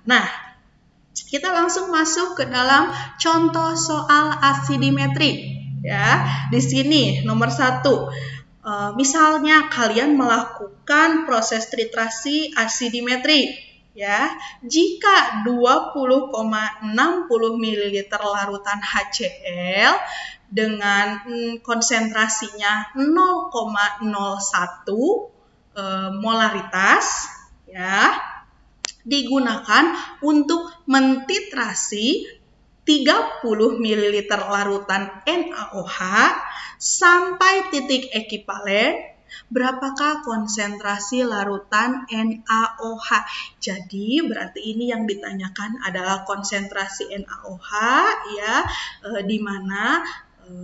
Nah, kita langsung masuk ke dalam contoh soal asidimetri. Ya, di sini nomor 1. Misalnya kalian melakukan proses titrasi asidimetri. Ya, jika 20,60 ml larutan HCl dengan konsentrasinya 0,01 molaritas, ya, digunakan untuk mentitrasi 30 ml larutan NaOH sampai titik ekivalen, berapakah konsentrasi larutan NaOH? Jadi berarti ini yang ditanyakan adalah konsentrasi NaOH, ya, di mana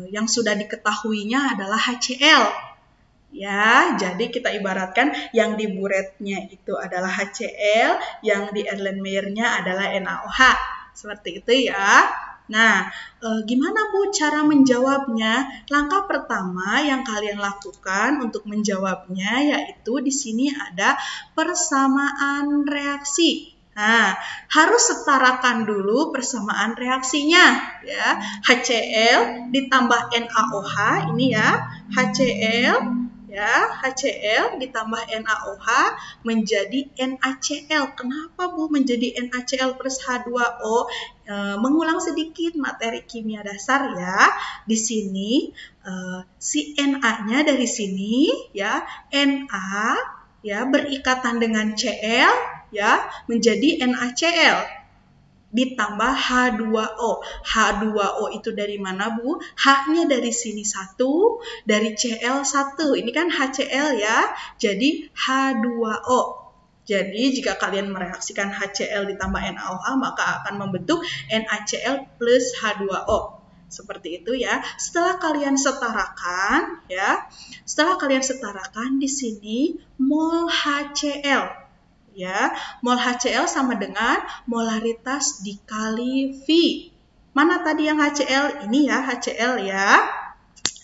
yang sudah diketahuinya adalah HCl. Ya, jadi kita ibaratkan yang di buretnya itu adalah HCl, yang di Erlenmeyer-nya adalah NaOH. Seperti itu ya. Nah, gimana Bu cara menjawabnya? Langkah pertama yang kalian lakukan untuk menjawabnya yaitu di sini ada persamaan reaksi. Nah, harus setarakan dulu persamaan reaksinya ya. HCl ditambah NaOH ini ya, HCl ya, HCl ditambah NaOH menjadi NaCl. Kenapa Bu menjadi NaCl plus H2O? Mengulang sedikit materi kimia dasar ya. Di sini si Na-nya dari sini ya, Na ya berikatan dengan Cl ya menjadi NaCl. Ditambah H2O. H2O itu dari mana Bu? H-nya dari sini 1, dari Cl 1. Ini kan HCl ya, jadi H2O. Jadi jika kalian mereaksikan HCl ditambah NaOH maka akan membentuk NaCl plus H2O. Seperti itu ya. Setelah kalian setarakan ya, di sini mol HCl. Ya, mol HCl sama dengan molaritas dikali V. Mana tadi yang HCl? Ini ya, HCl ya.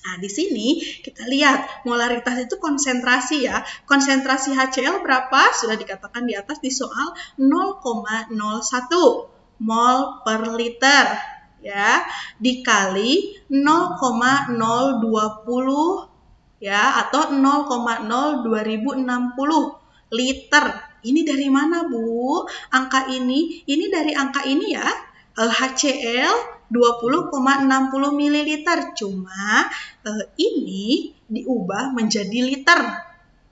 Nah, di sini kita lihat molaritas itu konsentrasi ya. Konsentrasi HCl berapa? Sudah dikatakan di atas di soal 0,01 mol per liter ya, dikali 0,020 ya atau 0,02060 liter. Ini dari mana Bu? Angka ini dari angka ini ya, HCl 20,60 ml. Cuma ini diubah menjadi liter.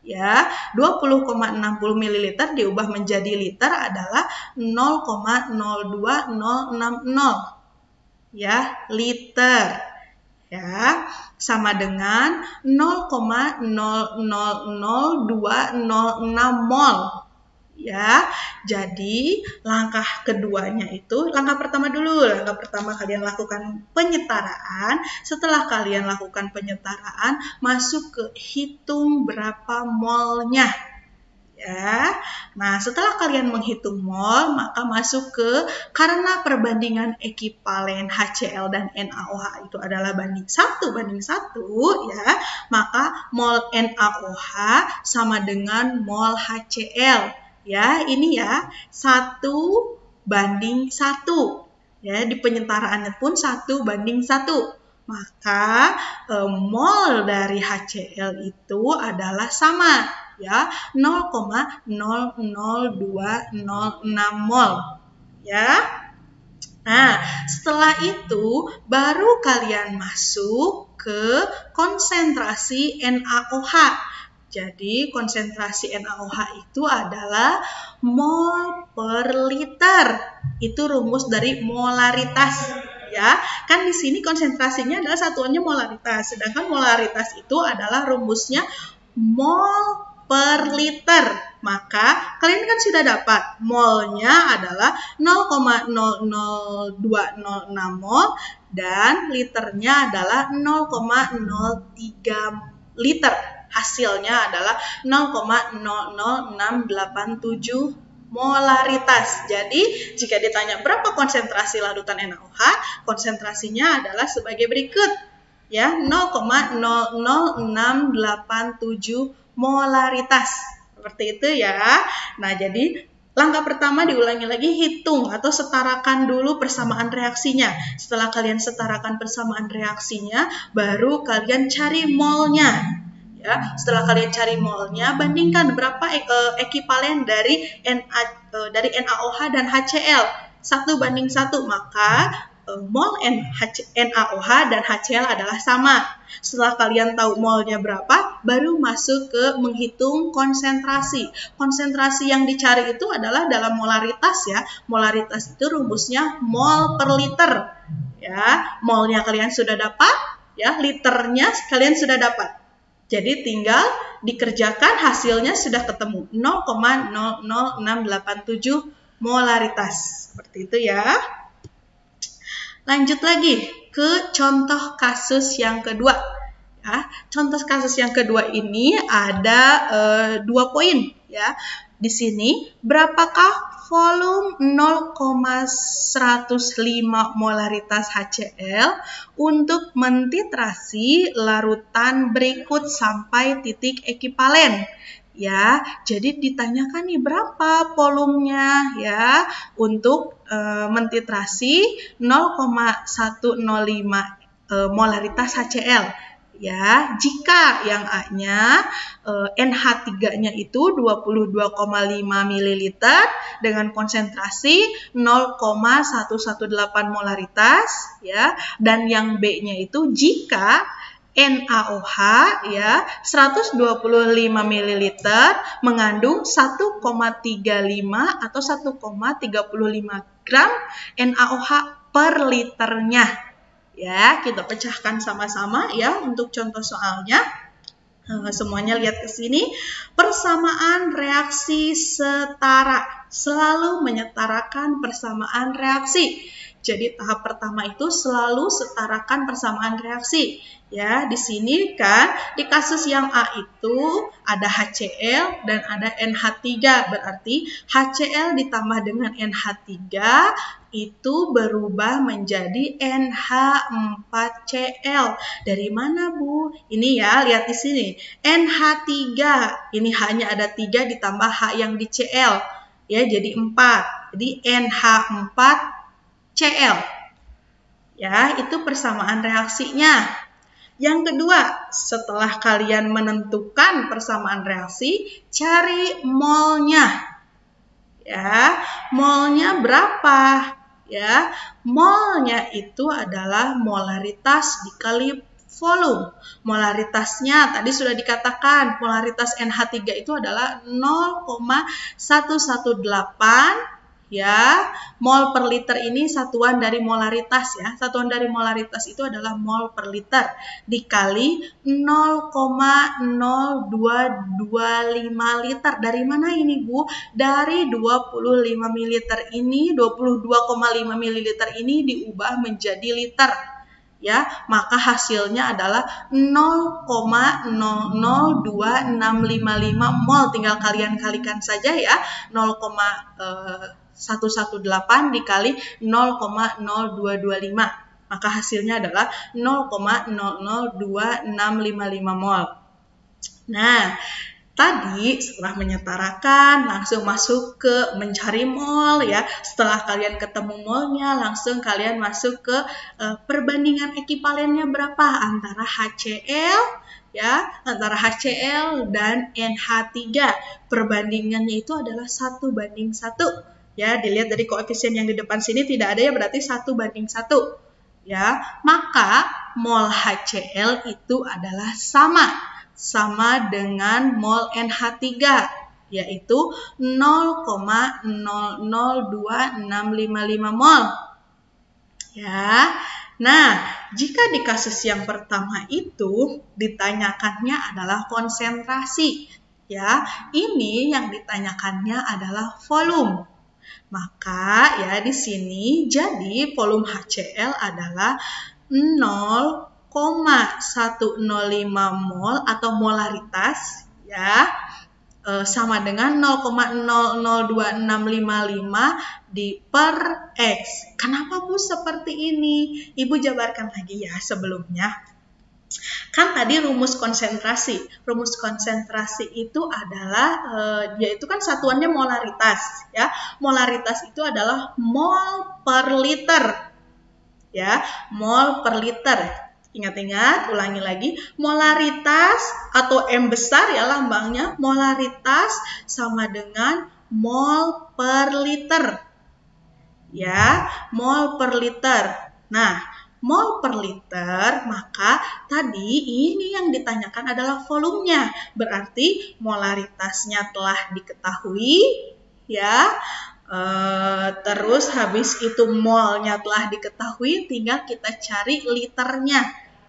Ya, 20,60 ml diubah menjadi liter adalah 0,02060. Ya, liter. Ya, sama dengan 0,000206 mol. Ya, jadi langkah keduanya itu, langkah pertama kalian lakukan penyetaraan. Setelah kalian lakukan penyetaraan, masuk ke hitung berapa molnya. Ya, nah setelah kalian menghitung mol, maka masuk ke, karena perbandingan ekivalen HCl dan NaOH itu adalah banding 1 ya, maka mol NaOH sama dengan mol HCl. Ya, ini ya 1 banding 1. Ya, di penyetaraannya pun 1 banding 1. Maka mol dari HCl itu adalah sama ya 0,00206 mol. Ya. Nah, setelah itu baru kalian masuk ke konsentrasi NaOH. Jadi konsentrasi NaOH itu adalah mol per liter. Itu rumus dari molaritas. Ya, kan di sini konsentrasinya adalah satuannya molaritas. Sedangkan molaritas itu adalah rumusnya mol per liter. Maka kalian kan sudah dapat molnya adalah 0,00206 mol dan liternya adalah 0,03 liter. Hasilnya adalah 0,00687 molaritas. Jadi, jika ditanya berapa konsentrasi larutan NaOH, konsentrasinya adalah sebagai berikut. Ya, 0,00687 molaritas. Seperti itu ya. Nah, jadi Langkah pertama diulangi lagi, hitung atau setarakan dulu persamaan reaksinya. Setelah kalian setarakan persamaan reaksinya, baru kalian cari molnya. Ya, setelah kalian cari molnya, bandingkan berapa ekivalen dari NaOH dan HCl. 1:1, maka mol NaOH dan HCl adalah sama. Setelah kalian tahu molnya berapa, baru masuk ke menghitung konsentrasi. Konsentrasi yang dicari itu adalah dalam molaritas ya. Molaritas itu rumusnya mol per liter. Ya, molnya kalian sudah dapat, ya, liternya kalian sudah dapat. Jadi tinggal dikerjakan, hasilnya sudah ketemu 0,00687 molaritas. Seperti itu ya. Lanjut lagi ke contoh kasus yang kedua. Ya, contoh kasus yang kedua ini ada 2 poin ya. Di sini berapakah volume 0,105 molaritas HCl untuk mentitrasi larutan berikut sampai titik ekivalen. Ya, jadi ditanyakan nih berapa volumenya ya untuk mentitrasi 0,105 molaritas HCl. Ya, jika yang A-nya NH3-nya itu 22,5 ml dengan konsentrasi 0,118 molaritas ya, dan yang B-nya itu jika NaOH ya 125 ml mengandung 1,35 atau 1,35 gram NaOH per liternya. Ya, kita pecahkan sama-sama ya untuk contoh soalnya. Semuanya lihat ke sini. Persamaan reaksi setara. Selalu menyetarakan persamaan reaksi. Jadi tahap pertama itu selalu setarakan persamaan reaksi. Ya, di sini kan di kasus yang A itu ada HCl dan ada NH3. Berarti HCl ditambah dengan NH3 itu berubah menjadi NH4Cl. Dari mana, Bu? Ini ya, lihat di sini. NH3. Ini H-nya ada 3 ditambah H yang di Cl. Ya, jadi 4. Jadi NH4Cl. Ya, itu persamaan reaksinya. Yang kedua, setelah kalian menentukan persamaan reaksi, cari molnya. Ya, molnya berapa? Ya, molnya itu adalah molaritas dikali volume. Molaritasnya tadi sudah dikatakan, molaritas NH3 itu adalah 0,118 ya. Mol per liter ini satuan dari molaritas ya. Satuan dari molaritas itu adalah mol per liter dikali 0,0225 liter. Dari mana ini, Bu? Dari 25 ml ini, 22,5 ml ini diubah menjadi liter. Ya, maka hasilnya adalah 0,002655 mol. Tinggal kalian kalikan saja ya. 0,118 dikali 0,0225. Maka hasilnya adalah 0,002655 mol. Nah, tadi setelah menyetarakan langsung masuk ke mencari mol ya. Setelah kalian ketemu molnya, langsung kalian masuk ke perbandingan ekivalennya berapa antara HCl ya, antara HCl dan NH3. Perbandingannya itu adalah 1:1. Ya, dilihat dari koefisien yang di depan sini tidak ada ya, berarti 1:1. Ya, maka mol HCl itu adalah sama dengan mol NH3, yaitu 0,002655 mol. Ya. Nah, jika di kasus yang pertama itu ditanyakannya adalah konsentrasi, ya. Ini yang ditanyakannya adalah volume. Maka ya di sini jadi volume HCl adalah 0,105 mol atau molaritas ya, sama dengan 0,002655 per X. Kenapa, Bu, seperti ini? Ibu jabarkan lagi ya sebelumnya. Kan tadi rumus konsentrasi. Rumus konsentrasi itu adalah dia itu kan satuannya molaritas, ya. Molaritas itu adalah mol per liter. Ya, mol per liter. Ingat-ingat, ulangi lagi, molaritas atau M besar ya lambangnya, molaritas sama dengan mol per liter. Ya, mol per liter. Nah, mol per liter, maka tadi ini yang ditanyakan adalah volumenya. Berarti molaritasnya telah diketahui, ya. Terus habis itu molnya telah diketahui, tinggal kita cari liternya.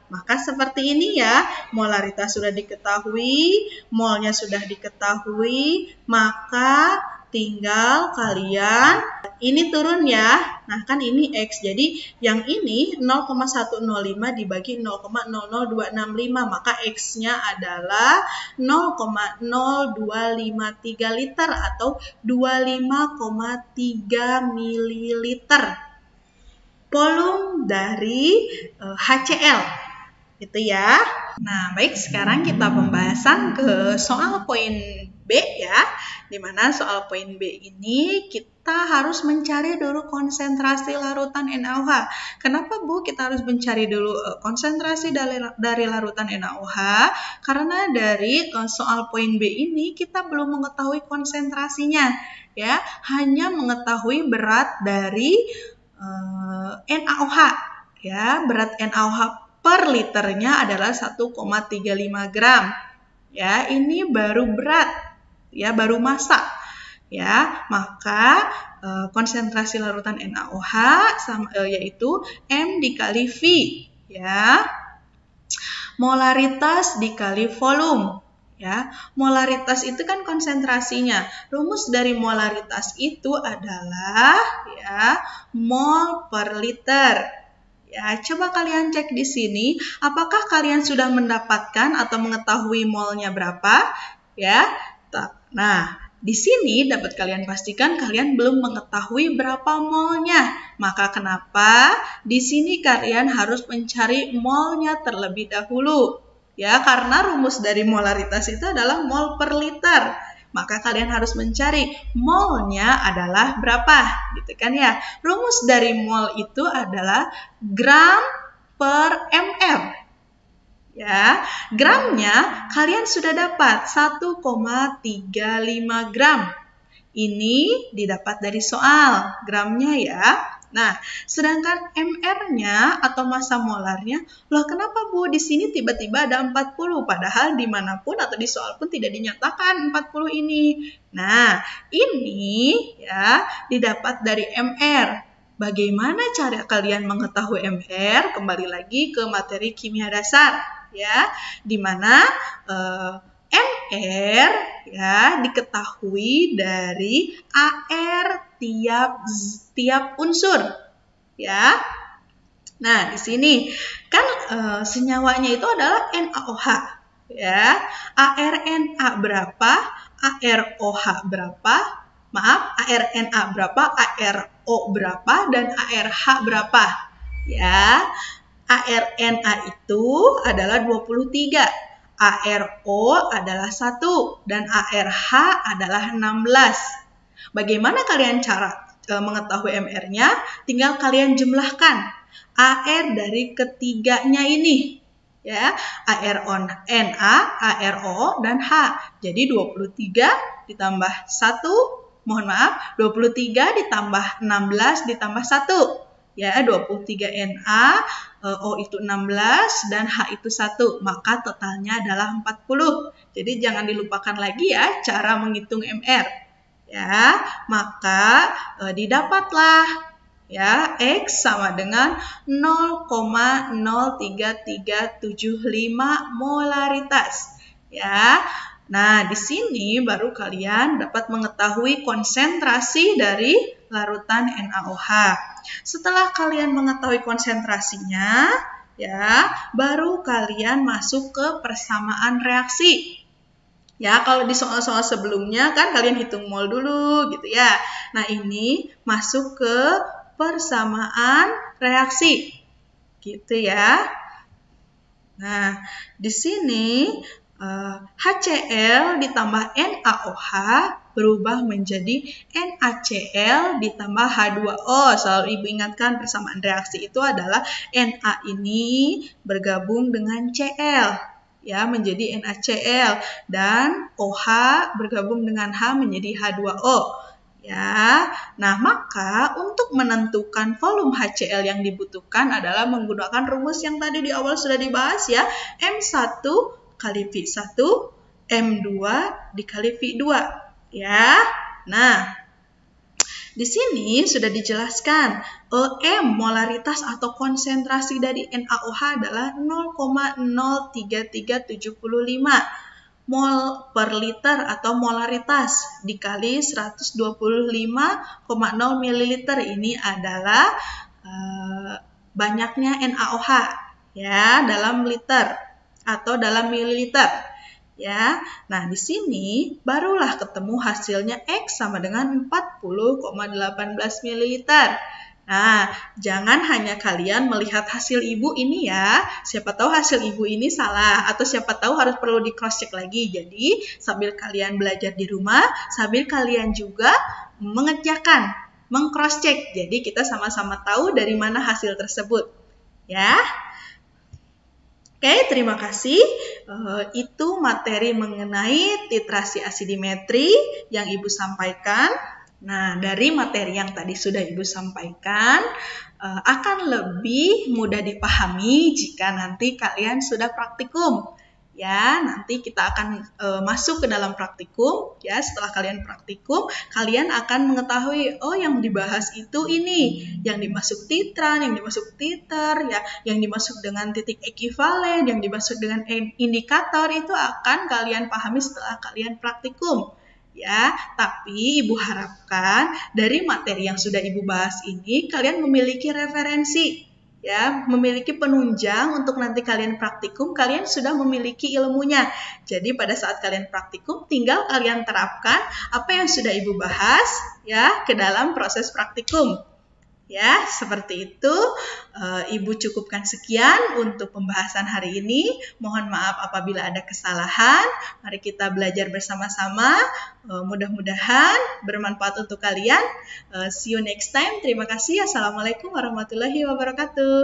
Maka seperti ini ya, molaritas sudah diketahui, molnya sudah diketahui, maka tinggal kalian ini turun ya. Nah, kan ini X. Jadi yang ini 0,105 dibagi 0,00265, maka X-nya adalah 0,0253 liter atau 25,3 mililiter. Volume dari HCl. Gitu ya. Nah, baik, sekarang kita pembahasan ke soal poin B ya. Dimana soal poin B ini kita harus mencari dulu konsentrasi larutan NaOH. Kenapa Bu kita harus mencari dulu konsentrasi dari larutan NaOH? Karena dari soal poin B ini kita belum mengetahui konsentrasinya, ya, hanya mengetahui berat dari NaOH, ya, berat NaOH per liternya adalah 1,35 gram. Ya, ini baru berat, ya, baru massa. Ya, maka konsentrasi larutan NaOH yaitu M dikali V, ya. Molaritas dikali volume. Ya, molaritas itu kan konsentrasinya. Rumus dari molaritas itu adalah ya mol per liter. Ya, coba kalian cek di sini, apakah kalian sudah mendapatkan atau mengetahui molnya berapa? Ya. Nah, di sini dapat kalian pastikan kalian belum mengetahui berapa molnya. Maka kenapa? Di sini kalian harus mencari molnya terlebih dahulu. Ya, karena rumus dari molaritas itu adalah mol per liter. Maka kalian harus mencari molnya adalah berapa, gitu kan ya. Rumus dari mol itu adalah gram per ml. Ya, gramnya kalian sudah dapat 1,35 gram. Ini didapat dari soal gramnya ya. Nah, sedangkan mR-nya atau massa molarnya, loh kenapa Bu di sini tiba-tiba ada 40 padahal dimanapun atau di soal pun tidak dinyatakan 40 ini. Nah, ini ya didapat dari mR. Bagaimana cara kalian mengetahui mR? Kembali lagi ke materi kimia dasar ya, di mana mR ya diketahui dari AR tiap unsur ya. Nah, di sini kan senyawanya itu adalah NaOH ya. ARNA berapa? AROH berapa? Maaf, ARNA berapa? ARO berapa? Dan ARH berapa? Ya. ARNA itu adalah 23. ARO adalah 1 dan ARH adalah 16. Bagaimana kalian cara mengetahui MR-nya? Tinggal kalian jumlahkan AR dari ketiganya ini. Ya, ARNA, ARO, dan H. Jadi 23 ditambah 1, mohon maaf, 23 ditambah 16 ditambah 1. Ya, 23 Na, O itu 16, dan H itu 1. Maka totalnya adalah 40. Jadi jangan dilupakan lagi ya cara menghitung MR. Ya, maka didapatlah ya X sama dengan 0,03375 molaritas. Ya. Nah, di sini baru kalian dapat mengetahui konsentrasi dari larutan NaOH. Setelah kalian mengetahui konsentrasinya, ya, baru kalian masuk ke persamaan reaksi. Ya, kalau di soal-soal sebelumnya kan kalian hitung mol dulu gitu ya. Nah, ini masuk ke persamaan reaksi. Gitu ya. Nah, di sini HCl ditambah NaOH berubah menjadi NaCl ditambah H2O. Selalu Ibu ingatkan persamaan reaksi itu adalah Na ini bergabung dengan Cl, ya, menjadi NaCl, dan OH bergabung dengan H menjadi H2O. Ya, nah maka untuk menentukan volume HCl yang dibutuhkan adalah menggunakan rumus yang tadi di awal sudah dibahas ya, M1 kali V1, M2 dikali V2 ya. Nah, di sini sudah dijelaskan M molaritas atau konsentrasi dari NaOH adalah 0,03375 mol per liter atau molaritas dikali 125,0 ml. Ini adalah banyaknya NaOH ya dalam liter atau dalam mililiter ya. Nah, di sini barulah ketemu hasilnya X sama dengan 40,18 ml. Nah, jangan hanya kalian melihat hasil ibu ini ya, siapa tahu hasil ibu ini salah, atau siapa tahu harus perlu di cross check lagi. Jadi, sambil kalian belajar di rumah, sambil kalian juga mengerjakan, meng-cross check. Jadi, kita sama-sama tahu dari mana hasil tersebut. Ya. Oke, terima kasih. Itu materi mengenai titrasi asidimetri yang Ibu sampaikan. Nah, dari materi yang tadi sudah Ibu sampaikan, akan lebih mudah dipahami jika nanti kalian sudah praktikum. Ya, nanti kita akan masuk ke dalam praktikum. Ya, setelah kalian praktikum, kalian akan mengetahui, oh yang dibahas itu ini, yang dimaksud titran, yang dimaksud titer, ya, yang dimaksud dengan titik ekivalen, yang dimaksud dengan indikator, itu akan kalian pahami setelah kalian praktikum. Ya, tapi Ibu harapkan dari materi yang sudah Ibu bahas ini kalian memiliki referensi, ya, memiliki penunjang untuk nanti kalian praktikum, kalian sudah memiliki ilmunya. Jadi pada saat kalian praktikum tinggal kalian terapkan apa yang sudah Ibu bahas ya ke dalam proses praktikum. Ya, seperti itu. Ibu cukupkan sekian untuk pembahasan hari ini. Mohon maaf apabila ada kesalahan. Mari kita belajar bersama-sama. Mudah-mudahan bermanfaat untuk kalian. See you next time. Terima kasih. Assalamualaikum warahmatullahi wabarakatuh.